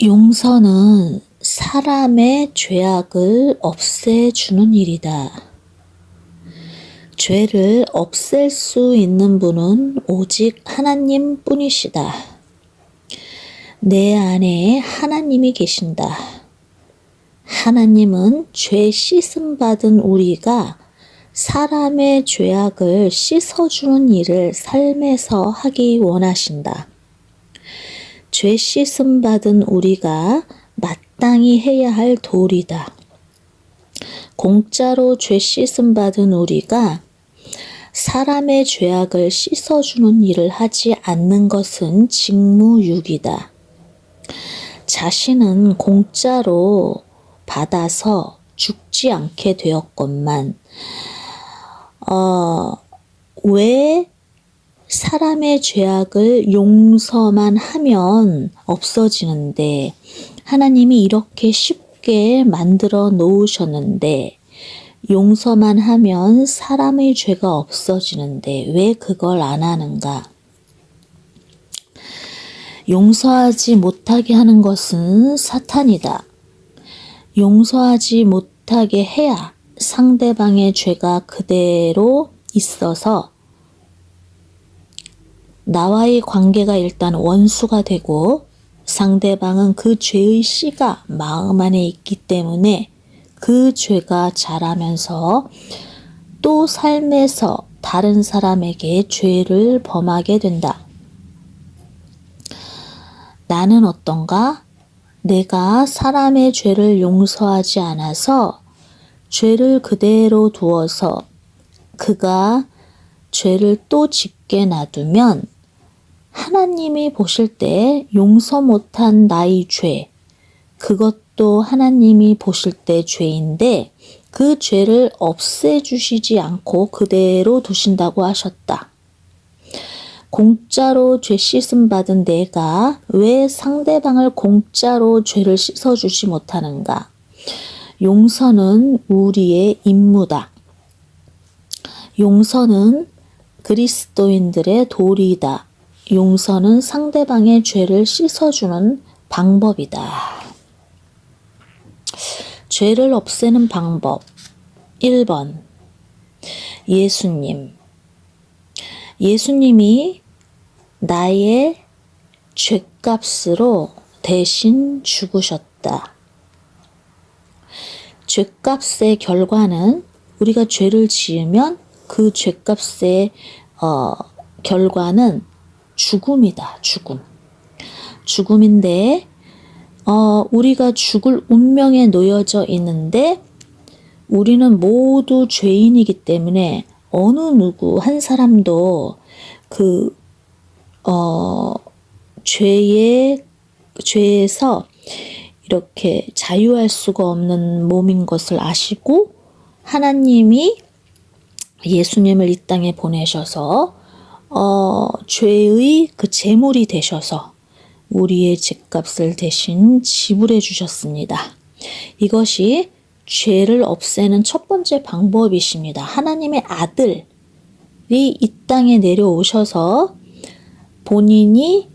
용서는 사람의 죄악을 없애주는 일이다. 죄를 없앨 수 있는 분은 오직 하나님 뿐이시다. 내 안에 하나님이 계신다. 하나님은 죄 씻음 받은 우리가 사람의 죄악을 씻어주는 일을 삶에서 하기 원하신다. 죄 씻음 받은 우리가 마땅히 해야 할 도리다. 공짜로 죄 씻음 받은 우리가 사람의 죄악을 씻어주는 일을 하지 않는 것은 직무유기다. 자신은 공짜로 받아서 죽지 않게 되었건만 왜 사람의 죄악을 용서만 하면 없어지는데 하나님이 이렇게 쉽게 만들어 놓으셨는데 용서만 하면 사람의 죄가 없어지는데 왜 그걸 안 하는가? 용서하지 못하게 하는 것은 사탄이다. 용서하지 못하게 해야 상대방의 죄가 그대로 있어서 나와의 관계가 일단 원수가 되고 상대방은 그 죄의 씨가 마음 안에 있기 때문에 그 죄가 자라면서 또 삶에서 다른 사람에게 죄를 범하게 된다. 나는 어떤가? 내가 사람의 죄를 용서하지 않아서 죄를 그대로 두어서 그가 죄를 또 짓게 놔두면 하나님이 보실 때 용서 못한 나의 죄, 그것도 하나님이 보실 때 죄인데 그 죄를 없애주시지 않고 그대로 두신다고 하셨다. 공짜로 죄 씻음 받은 내가 왜 상대방을 공짜로 죄를 씻어주지 못하는가? 용서는 우리의 임무다. 용서는 그리스도인들의 도리다. 용서는 상대방의 죄를 씻어주는 방법이다. 죄를 없애는 방법 1번 예수님. 예수님이 나의 죄값으로 대신 죽으셨다. 죄값의 결과는 우리가 죄를 지으면 그 죄값의 결과는 죽음이다. 죽음인데 우리가 죽을 운명에 놓여져 있는데 우리는 모두 죄인이기 때문에 어느 누구 한 사람도 그 죄에서 이렇게 자유할 수가 없는 몸인 것을 아시고 하나님이 예수님을 이 땅에 보내셔서 죄의 그 제물이 되셔서 우리의 죄값을 대신 지불해 주셨습니다. 이것이 죄를 없애는 첫 번째 방법이십니다. 하나님의 아들이 이 땅에 내려오셔서 본인이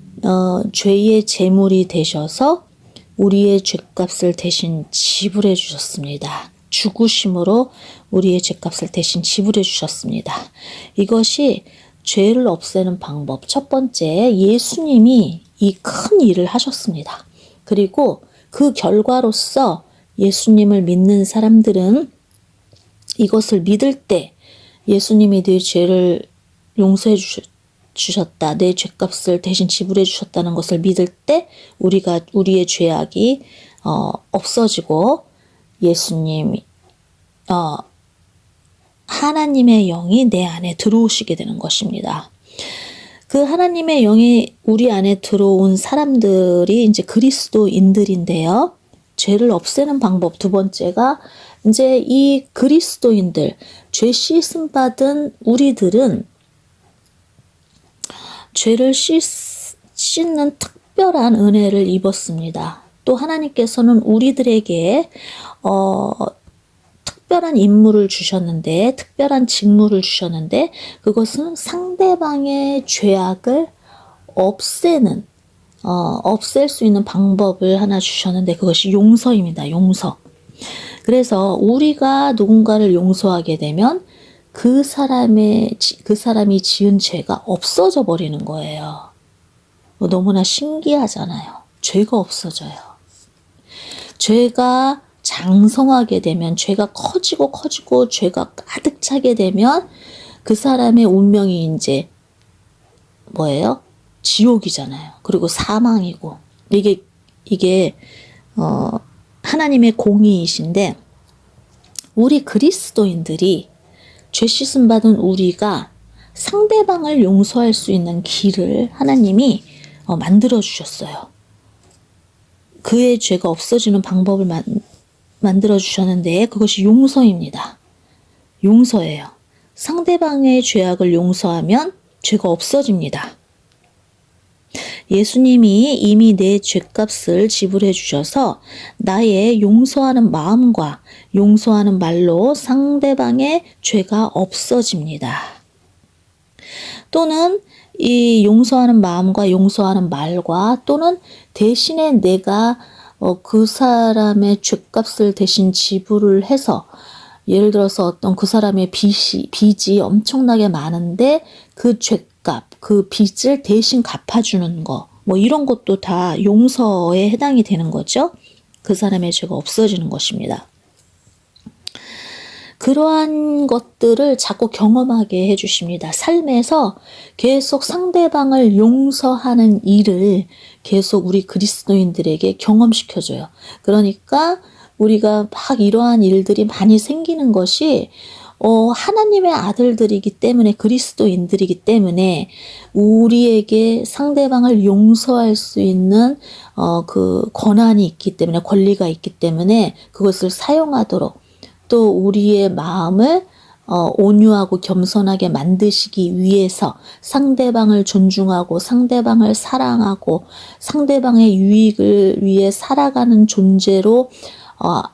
죄의 제물이 되셔서 우리의 죄값을 대신 지불해 주셨습니다. 죽으심으로 우리의 죄값을 대신 지불해 주셨습니다. 이것이 죄를 없애는 방법. 첫 번째, 예수님이 이 큰 일을 하셨습니다. 그리고 그 결과로서 예수님을 믿는 사람들은 이것을 믿을 때 예수님이 내 죄를 용서해 주셨다. 내 죄값을 대신 지불해 주셨다는 것을 믿을 때 우리의 죄악이 없어지고 예수님이 하나님의 영이 내 안에 들어오시게 되는 것입니다. 그 하나님의 영이 우리 안에 들어온 사람들이 이제 그리스도인들인데요. 죄를 없애는 방법 두 번째가 이제 이 그리스도인들, 죄 씻음 받은 우리들은 죄를 씻는 특별한 은혜를 입었습니다. 또 하나님께서는 우리들에게 특별한 임무를 주셨는데, 특별한 직무를 주셨는데, 그것은 상대방의 죄악을 없애는 없앨 수 있는 방법을 하나 주셨는데 그것이 용서입니다. 용서. 그래서 우리가 누군가를 용서하게 되면 그 사람이 지은 죄가 없어져 버리는 거예요. 너무나 신기하잖아요. 죄가 없어져요. 죄가 장성하게 되면, 죄가 커지고 죄가 가득 차게 되면 그 사람의 운명이 이제 뭐예요? 지옥이잖아요. 그리고 사망이고. 이게 하나님의 공의이신데, 우리 그리스도인들이 죄 씻음 받은 우리가 상대방을 용서할 수 있는 길을 하나님이 만들어 주셨어요. 그의 죄가 없어지는 방법을 만들어 주셨는데 그것이 용서입니다. 용서예요. 상대방의 죄악을 용서하면 죄가 없어집니다. 예수님이 이미 내 죄값을 지불해 주셔서 나의 용서하는 마음과 용서하는 말로 상대방의 죄가 없어집니다. 또는 이 용서하는 마음과 용서하는 말과 또는 대신에 내가 그 사람의 죄값을 대신 지불을 해서, 예를 들어서 어떤 그 사람의 빚이 엄청나게 많은데 그 죄값, 그 빚을 대신 갚아주는 거, 뭐 이런 것도 다 용서에 해당이 되는 거죠. 그 사람의 죄가 없어지는 것입니다. 그러한 것들을 자꾸 경험하게 해주십니다. 삶에서 계속 상대방을 용서하는 일을 계속 우리 그리스도인들에게 경험시켜줘요. 그러니까 우리가 막 이러한 일들이 많이 생기는 것이 하나님의 아들들이기 때문에, 그리스도인들이기 때문에 우리에게 상대방을 용서할 수 있는 그 권한이 있기 때문에, 권리가 있기 때문에 그것을 사용하도록, 또 우리의 마음을 온유하고 겸손하게 만드시기 위해서 상대방을 존중하고 상대방을 사랑하고 상대방의 유익을 위해 살아가는 존재로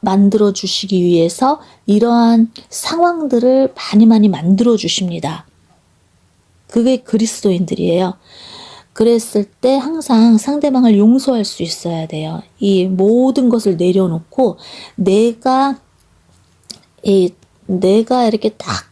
만들어 주시기 위해서 이러한 상황들을 많이 만들어 주십니다. 그게 그리스도인들이에요. 그랬을 때 항상 상대방을 용서할 수 있어야 돼요. 이 모든 것을 내려놓고 내가 이렇게 딱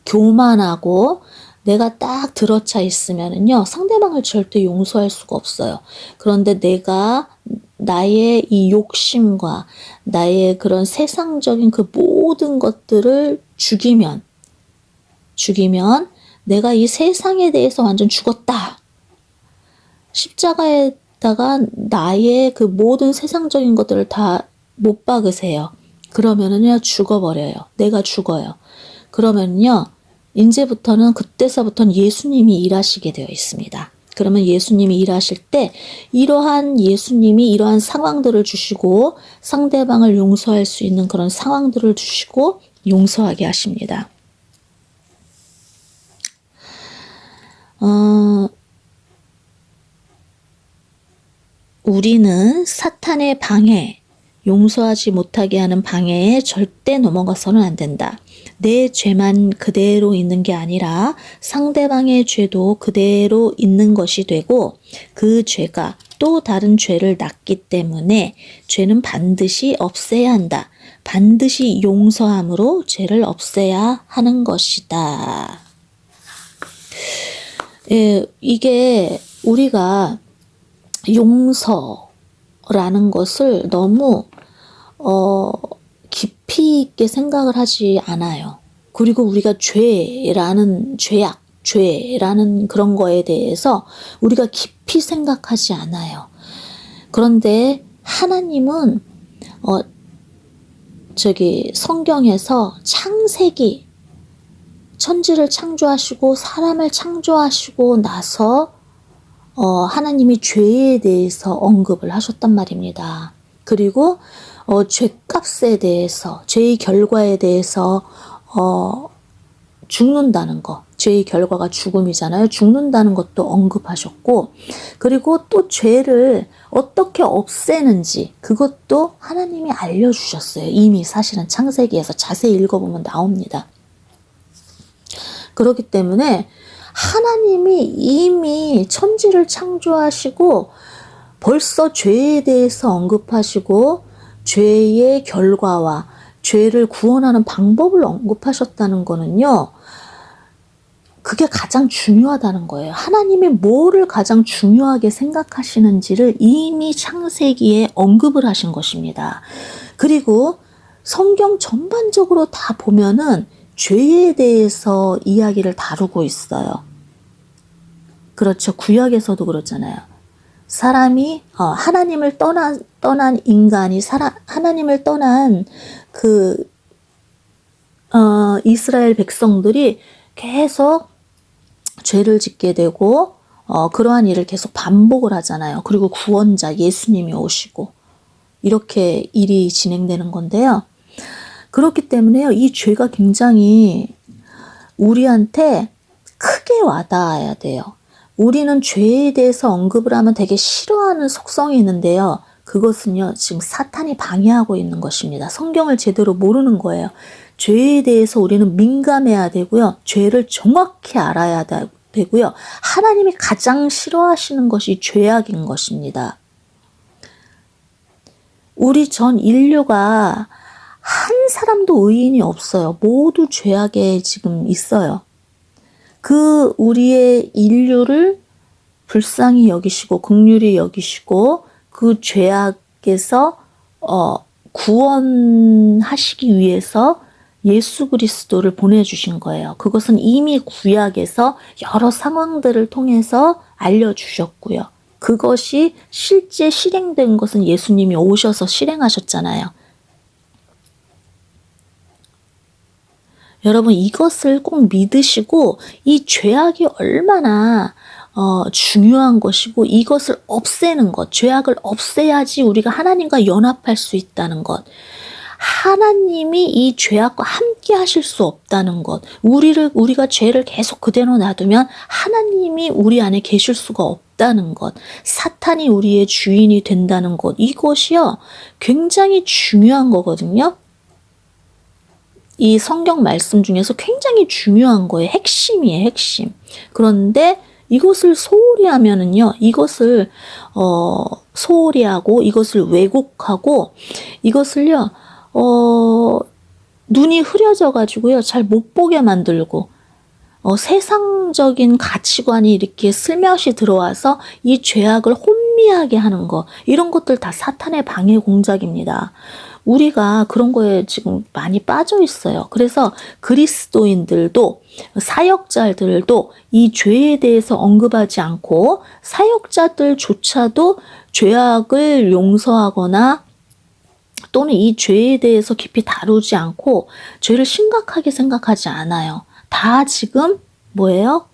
교만하고 내가 딱 들어차 있으면은요, 상대방을 절대 용서할 수가 없어요. 그런데 내가 나의 이 욕심과 나의 그런 세상적인 그 모든 것들을 죽이면 내가 이 세상에 대해서 완전 죽었다. 십자가에다가 나의 그 모든 세상적인 것들을 다 못 박으세요. 그러면은요, 죽어버려요. 내가 죽어요. 그러면요, 이제부터는, 그때서부터는 예수님이 일하시게 되어 있습니다. 그러면 예수님이 일하실 때 이러한 예수님이 이러한 상황들을 주시고 상대방을 용서할 수 있는 그런 상황들을 주시고 용서하게 하십니다. 우리는 사탄의 방해, 용서하지 못하게 하는 방해에 절대 넘어가서는 안 된다. 내 죄만 그대로 있는 게 아니라 상대방의 죄도 그대로 있는 것이 되고, 그 죄가 또 다른 죄를 낳기 때문에 죄는 반드시 없애야 한다. 반드시 용서함으로 죄를 없애야 하는 것이다. 이게 우리가 용서라는 것을 너무 깊이 있게 생각을 하지 않아요. 그리고 우리가 죄라는 그런 거에 대해서 우리가 깊이 생각하지 않아요. 그런데 하나님은 성경에서 창세기, 천지를 창조하시고 사람을 창조하시고 나서 하나님이 죄에 대해서 언급을 하셨단 말입니다. 그리고 죄값에 대해서, 죄의 결과에 대해서 죽는다는 거, 죄의 결과가 죽음이잖아요. 죽는다는 것도 언급하셨고, 그리고 또 죄를 어떻게 없애는지 그것도 하나님이 알려주셨어요. 이미 사실은 창세기에서 자세히 읽어보면 나옵니다. 그렇기 때문에 하나님이 이미 천지를 창조하시고 벌써 죄에 대해서 언급하시고 죄의 결과와 죄를 구원하는 방법을 언급하셨다는 거는요. 그게 가장 중요하다는 거예요. 하나님이 뭐를 가장 중요하게 생각하시는지를 이미 창세기에 언급을 하신 것입니다. 그리고 성경 전반적으로 다 보면은 죄에 대해서 이야기를 다루고 있어요. 그렇죠. 구약에서도 그렇잖아요. 사람이 하나님을 떠난 인간이 하나님을 떠난 이스라엘 백성들이 계속 죄를 짓게 되고 그러한 일을 계속 반복을 하잖아요. 그리고 구원자 예수님이 오시고 이렇게 일이 진행되는 건데요. 그렇기 때문에요. 이 죄가 굉장히 우리한테 크게 와닿아야 돼요. 우리는 죄에 대해서 언급을 하면 되게 싫어하는 속성이 있는데요. 그것은요, 지금 사탄이 방해하고 있는 것입니다. 성경을 제대로 모르는 거예요. 죄에 대해서 우리는 민감해야 되고요. 죄를 정확히 알아야 되고요. 하나님이 가장 싫어하시는 것이 죄악인 것입니다. 우리 전 인류가 한 사람도 의인이 없어요. 모두 죄악에 지금 있어요. 그 우리의 인류를 불쌍히 여기시고 긍휼히 여기시고 그 죄악에서 구원하시기 위해서 예수 그리스도를 보내주신 거예요. 그것은 이미 구약에서 여러 상황들을 통해서 알려주셨고요. 그것이 실제 실행된 것은 예수님이 오셔서 실행하셨잖아요. 여러분 이것을 꼭 믿으시고 이 죄악이 얼마나 중요한 것이고 이것을 없애는 것, 죄악을 없애야지 우리가 하나님과 연합할 수 있다는 것, 하나님이 이 죄악과 함께 하실 수 없다는 것, 우리가 죄를 계속 그대로 놔두면 하나님이 우리 안에 계실 수가 없다는 것, 사탄이 우리의 주인이 된다는 것, 이것이요 굉장히 중요한 거거든요. 이 성경 말씀 중에서 굉장히 중요한 거예요. 핵심이에요, 핵심. 그런데 이것을 소홀히 하면은요, 이것을 소홀히 하고 이것을 왜곡하고 이것을요, 눈이 흐려져 가지고요, 잘 못 보게 만들고 세상적인 가치관이 이렇게 슬며시 들어와서 이 죄악을 혼미하게 하는 거, 이런 것들 다 사탄의 방해 공작입니다. 우리가 그런 거에 지금 많이 빠져 있어요. 그래서 그리스도인들도 사역자들도 이 죄에 대해서 언급하지 않고 사역자들조차도 죄악을 용서하거나 또는 이 죄에 대해서 깊이 다루지 않고 죄를 심각하게 생각하지 않아요. 다 지금 뭐예요?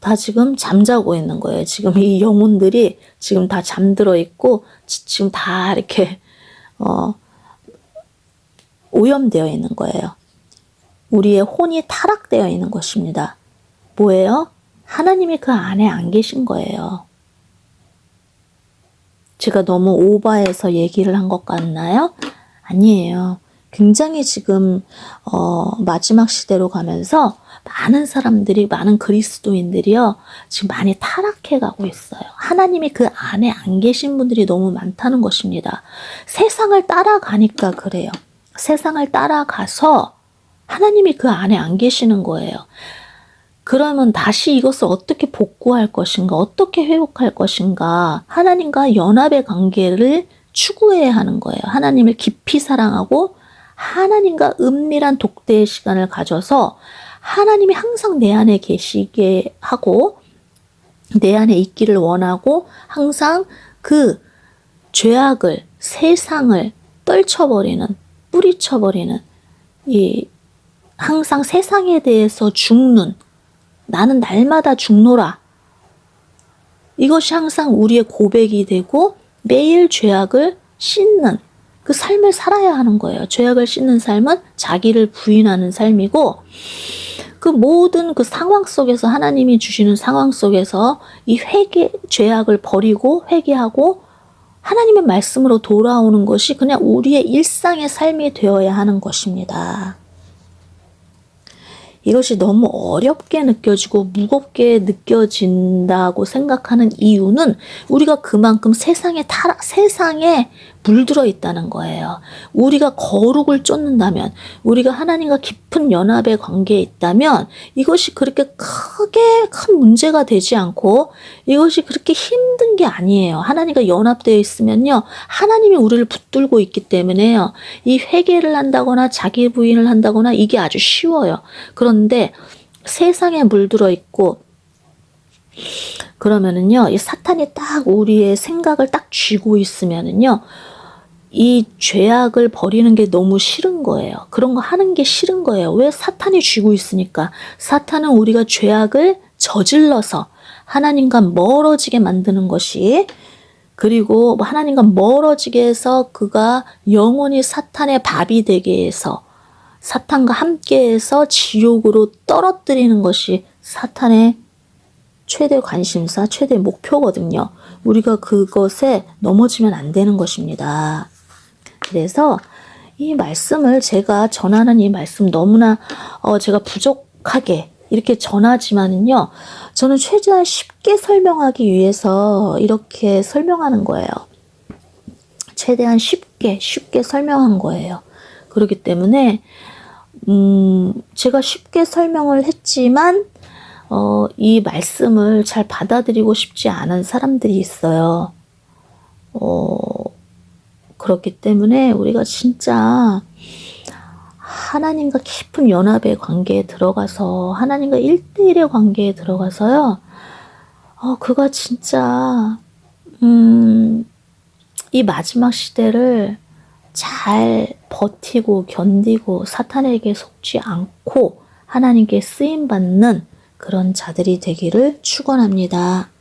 다 지금 잠자고 있는 거예요. 지금 이 영혼들이 지금 다 잠들어 있고 지금 다 이렇게 오염되어 있는 거예요. 우리의 혼이 타락되어 있는 것입니다. 뭐예요? 하나님이 그 안에 안 계신 거예요. 제가 너무 오버해서 얘기를 한 것 같나요? 아니에요. 굉장히 지금 마지막 시대로 가면서 많은 사람들이, 많은 그리스도인들이요, 지금 많이 타락해 가고 있어요. 하나님이 그 안에 안 계신 분들이 너무 많다는 것입니다. 세상을 따라가니까 그래요. 세상을 따라가서 하나님이 그 안에 안 계시는 거예요. 그러면 다시 이것을 어떻게 복구할 것인가, 어떻게 회복할 것인가, 하나님과 연합의 관계를 추구해야 하는 거예요. 하나님을 깊이 사랑하고 하나님과 은밀한 독대의 시간을 가져서 하나님이 항상 내 안에 계시게 하고 내 안에 있기를 원하고 항상 그 죄악을, 세상을 떨쳐버리는, 뿌리쳐버리는, 항상 세상에 대해서 죽는, 나는 날마다 죽노라, 이것이 항상 우리의 고백이 되고 매일 죄악을 씻는 그 삶을 살아야 하는 거예요. 죄악을 씻는 삶은 자기를 부인하는 삶이고, 그 모든 그 상황 속에서, 하나님이 주시는 상황 속에서 이 죄악을 버리고 회개하고 하나님의 말씀으로 돌아오는 것이 그냥 우리의 일상의 삶이 되어야 하는 것입니다. 이것이 너무 어렵게 느껴지고 무겁게 느껴진다고 생각하는 이유는 우리가 그만큼 세상에 물들어 있다는 거예요. 우리가 거룩을 쫓는다면, 우리가 하나님과 깊은 연합의 관계에 있다면 이것이 그렇게 크게 큰 문제가 되지 않고 이것이 그렇게 힘든 게 아니에요. 하나님과 연합되어 있으면요, 하나님이 우리를 붙들고 있기 때문에요, 이 회개를 한다거나 자기 부인을 한다거나 이게 아주 쉬워요. 그런데 세상에 물들어 있고 그러면은요, 이 사탄이 딱 우리의 생각을 딱 쥐고 있으면은요, 이 죄악을 버리는 게 너무 싫은 거예요. 그런 거 하는 게 싫은 거예요. 왜? 사탄이 쥐고 있으니까. 사탄은 우리가 죄악을 저질러서 하나님과 멀어지게 만드는 것이, 그리고 하나님과 멀어지게 해서 그가 영원히 사탄의 밥이 되게 해서 사탄과 함께해서 지옥으로 떨어뜨리는 것이 사탄의 최대 관심사, 최대 목표거든요. 우리가 그것에 넘어지면 안 되는 것입니다. 그래서 이 말씀을 제가 전하는 이 말씀 너무나 제가 부족하게 이렇게 전하지만은요, 저는 최대한 쉽게 설명하기 위해서 이렇게 설명하는 거예요. 최대한 쉽게 설명한 거예요. 그렇기 때문에 제가 쉽게 설명을 했지만 이 말씀을 잘 받아들이고 싶지 않은 사람들이 있어요. 그렇기 때문에 우리가 진짜 하나님과 깊은 연합의 관계에 들어가서, 하나님과 1대1의 관계에 들어가서요, 그가 진짜 이 마지막 시대를 잘 버티고 견디고 사탄에게 속지 않고 하나님께 쓰임받는 그런 자들이 되기를 축원합니다.